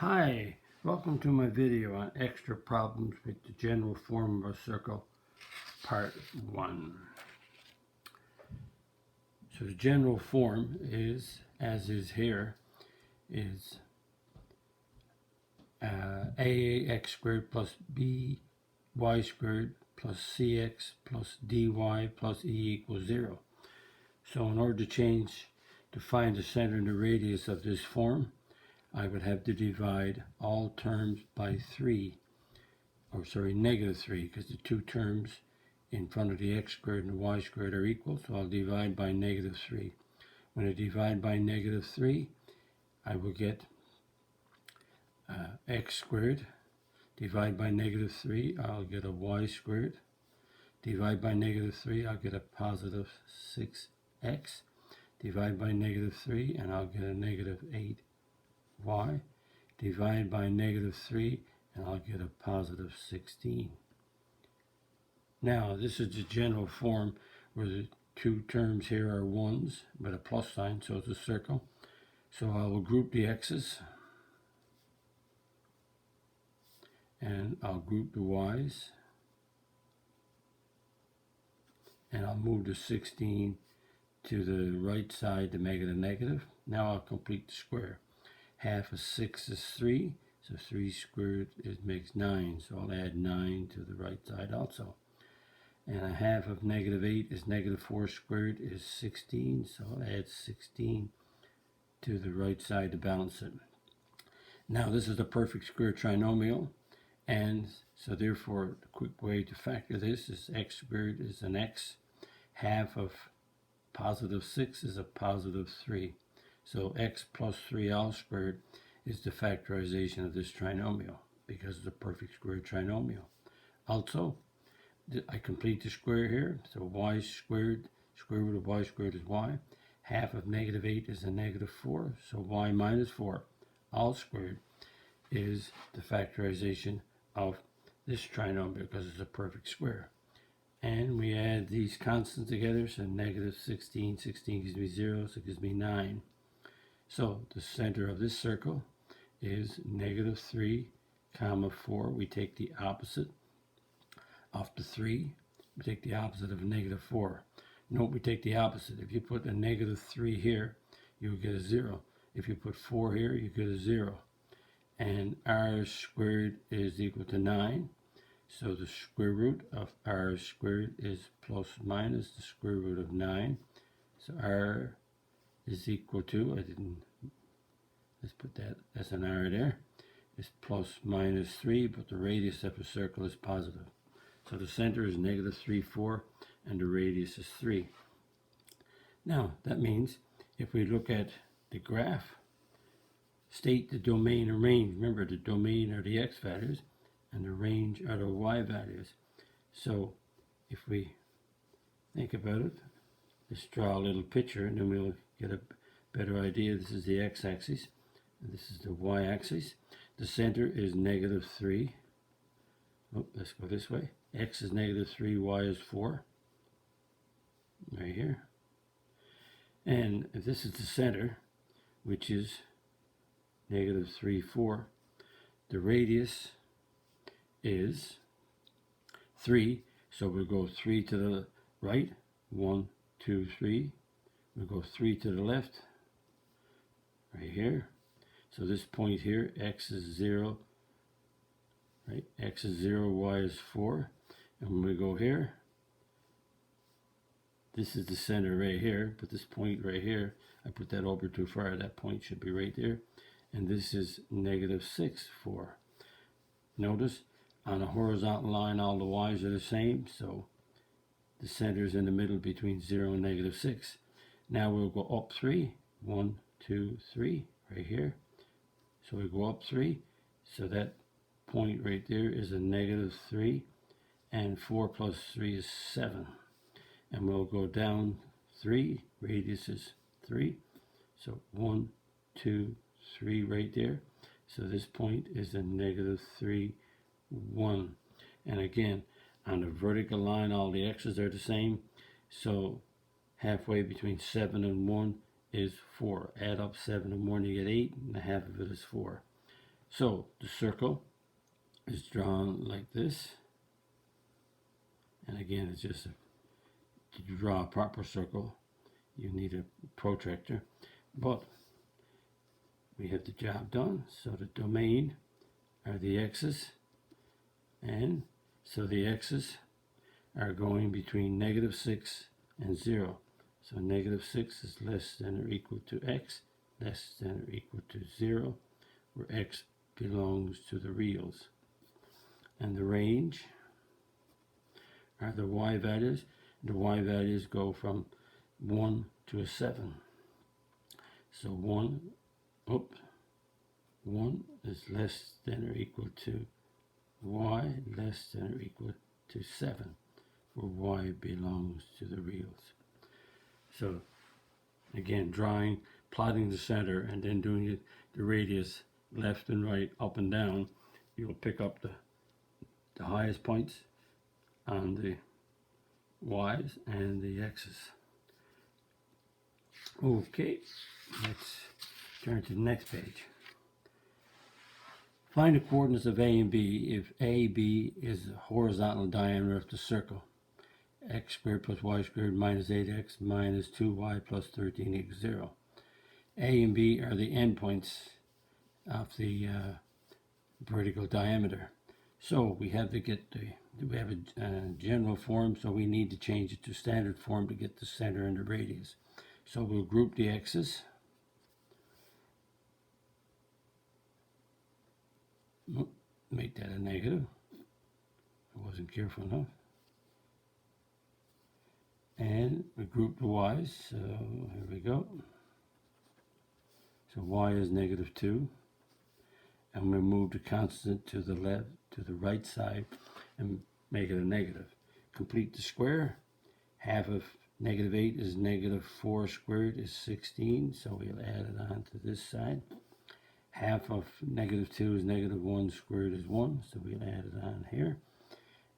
Hi, welcome to my video on extra problems with the general form of a circle, part 1. So the general form is, as is here, is ax squared plus by squared plus cx plus dy plus e equals 0. So in order to find the center and the radius of this form, I would have to divide all terms by 3, or sorry, negative 3, because the two terms in front of the x squared and the y squared are equal, so I'll divide by negative 3. When I divide by negative 3, I will get x squared. Divide by negative 3, I'll get a y squared. Divide by negative 3, I'll get a positive 6x. Divide by negative 3, and I'll get a negative 8y. Divide by negative 3, and I'll get a positive 16. Now, this is the general form where the two terms here are 1s with a plus sign, so it's a circle. So I will group the x's, and I'll group the y's, and I'll move the 16 to the right side to make it a negative. Now I'll complete the square. Half of 6 is 3, so 3 squared makes 9, so I'll add 9 to the right side also. And a half of negative 8 is negative 4 squared is 16, so I'll add 16 to the right side to balance it. Now this is a perfect square trinomial, and so therefore the quick way to factor this is x squared is an x, half of positive 6 is a positive 3. So x plus 3 all squared is the factorization of this trinomial because it's a perfect square trinomial. Also, I complete the square here, so y squared, square root of y squared is y. Half of negative 8 is a negative 4, so y minus 4 all squared is the factorization of this trinomial because it's a perfect square. And we add these constants together, so negative 16 gives me 0, so it gives me 9. So the center of this circle is negative 3, comma 4. We take the opposite of the 3. We take the opposite of negative 4. Note we take the opposite. If you put a negative 3 here, you'll get a 0. If you put 4 here, you get a 0. And r squared is equal to 9. So the square root of r squared is plus minus the square root of 9. So r is equal to, let's put that as an r there, is plus minus 3, but the radius of the circle is positive. So the center is negative 3, 4, and the radius is 3. Now, that means if we look at the graph, state the domain or range. Remember, the domain are the x values, and the range are the y values. So if we think about it, let's draw a little picture, and then we'll get a better idea. This is the x-axis, and this is the y-axis. The center is negative 3. Oh, let's go this way. X is negative 3, y is 4. Right here. And if this is the center, which is negative 3, 4, the radius is 3. So we'll go 3 to the right. 1, 2, 3. We'll go 3 to the left. Right here. So this point here, x is 0. Right? X is 0, y is 4. And when we go here, this is the center right here, but this point right here, I put that over too far. That point should be right there. And this is negative 6, 4. Notice on a horizontal line, all the y's are the same, so the center is in the middle between 0 and negative 6. Now we'll go up 3. 1, 2, 3, right here. So we go up 3. So that point right there is a negative 3. And 4 plus 3 is 7. And we'll go down 3. Radius is 3. So 1, 2, 3 right there. So this point is a negative 3, 1. And again, on the vertical line, all the x's are the same. So halfway between 7 and 1 is 4. Add up 7 and 1, you get 8, and the half of it is 4. So the circle is drawn like this. And again, it's just to draw a proper circle, you need a protractor. But we have the job done. So the domain are the x's. And so the x's are going between -6 and 0. So -6 is less than or equal to x, less than or equal to 0, where x belongs to the reals. And the range are the y values. The y values go from 1 to a 7. So 1 is less than or equal to y, less than or equal to 7, where y belongs to the reals. So again, plotting the center and then doing the radius left and right, up and down, you'll pick up the highest points on the y's and the x's. Okay, let's turn to the next page. Find the coordinates of A and B if AB is the horizontal diameter of the circle. X squared plus y squared minus 8x minus 2y plus 13 equals 0. A and B are the endpoints of the vertical diameter. So we have to get we have a general form, so we need to change it to standard form to get the center and the radius. So we'll group the x's. Make that a negative. I wasn't careful enough. And we group the y's, so here we go. So y is -2. And we move the constant to the left, to the right side, and make it a negative. Complete the square. Half of -8 is -4 squared is 16, so we'll add it on to this side. Half of -2 is -1 squared is 1, so we'll add it on here.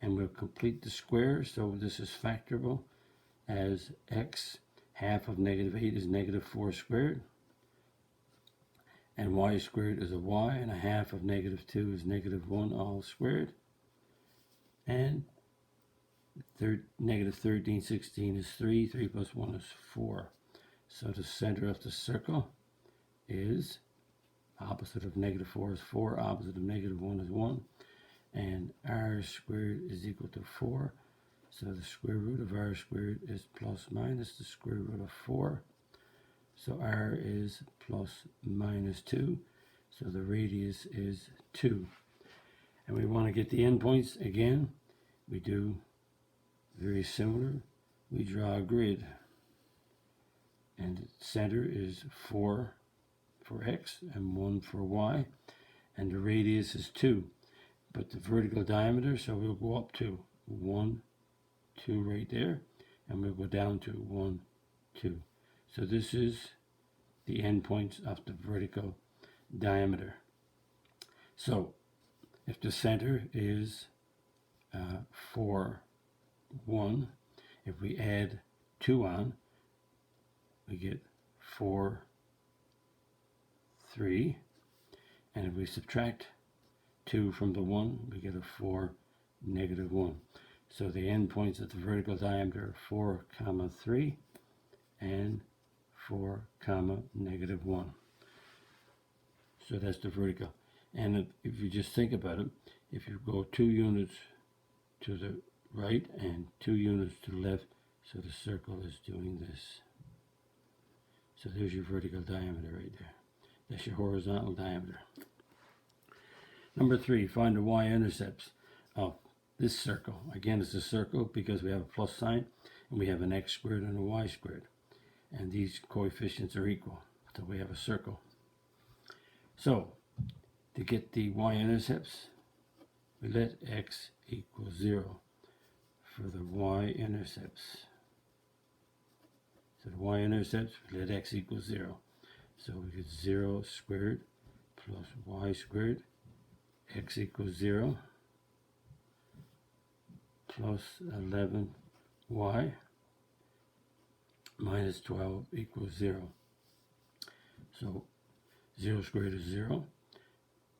And we'll complete the square, so this is factorable as x. Half of -8 is -4 squared. And y squared is a y, and a half of -2 is -1 all squared. And -13, 16 is 3, 3 plus 1 is 4. So the center of the circle is, opposite of -4 is 4, opposite of -1 is 1. And r squared is equal to 4. So the square root of r squared is plus minus the square root of 4. So r is plus minus 2. So the radius is 2. And we want to get the endpoints again. We do very similar. We draw a grid. And the center is 4 for x and 1 for y. And the radius is 2. But the vertical diameter, so we'll go up to 1, 2 right there. And we'll go down to 1, 2. So this is the endpoints of the vertical diameter. So if the center is 4, 1, if we add 2 on, we get 4, 3. And if we subtract 2 from the 1, we get a 4, -1. So the endpoints of the vertical diameter are 4, 3 and 4, -1. So that's the vertical. And if you just think about it, if you go 2 units to the right and 2 units to the left, so the circle is doing this. So there's your vertical diameter right there. That's your horizontal diameter. Number 3, find the y-intercepts of this circle. Again, it's a circle because we have a plus sign and we have an x squared and a y squared. And these coefficients are equal. So we have a circle. So to get the y-intercepts, we let x equal 0 for the y-intercepts. So the y-intercepts, we let x equal 0. So we get 0 squared plus y squared, x equals 0, plus 11y minus 12 equals 0. So 0 squared is 0.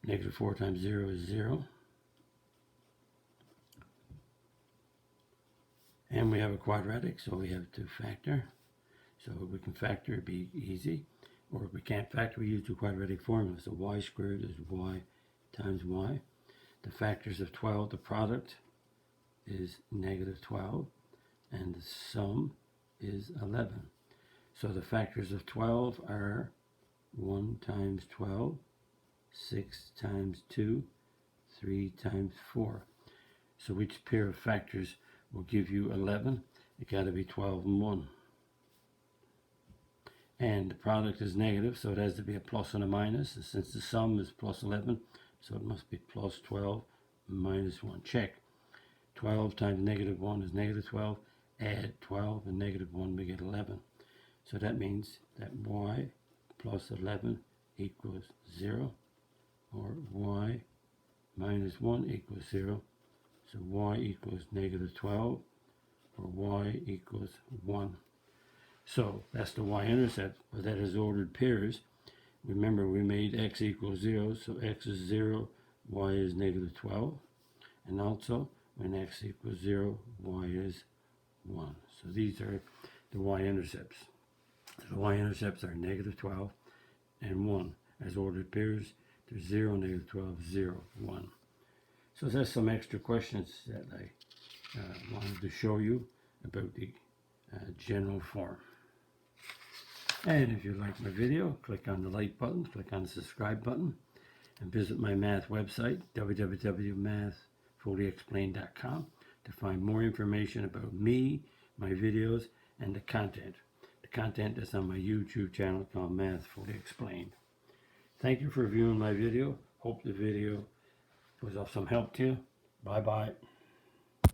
Negative 4 times 0 is 0. And we have a quadratic, so we have to factor. So we can factor, it'd be easy. Or if we can't factor, we use the quadratic formula. So y squared is y times y. The factors of 12, the product is negative 12. And the sum is 11. So the factors of 12 are 1 times 12, 6 times 2, 3 times 4. So each pair of factors will give you 11. It got to be 12 and 1. And the product is negative, so it has to be a plus and a minus. And since the sum is plus 11, so it must be plus 12 minus 1. Check. 12 times negative 1 is negative 12. Add 12 and negative 1, we get 11. So that means that y plus 11 equals 0, or y minus 1 equals 0. So y equals negative 12, or y equals 1. So that's the y-intercept, but that is ordered pairs. Remember, we made x equals 0, so x is 0, y is negative 12. And also, when x equals 0, y is 1. So these are the y-intercepts. The y-intercepts are negative 12 and 1. As ordered pairs, there's 0, negative 12, 0, 1. So that's some extra questions that I wanted to show you about the general form. And if you like my video, click on the like button, click on the subscribe button, and visit my math website, www.mathfullyexplained.com, to find more information about me, my videos, and the content. The content is on my YouTube channel called Math Fully Explained. Thank you for viewing my video. Hope the video was of some help to you. Bye-bye.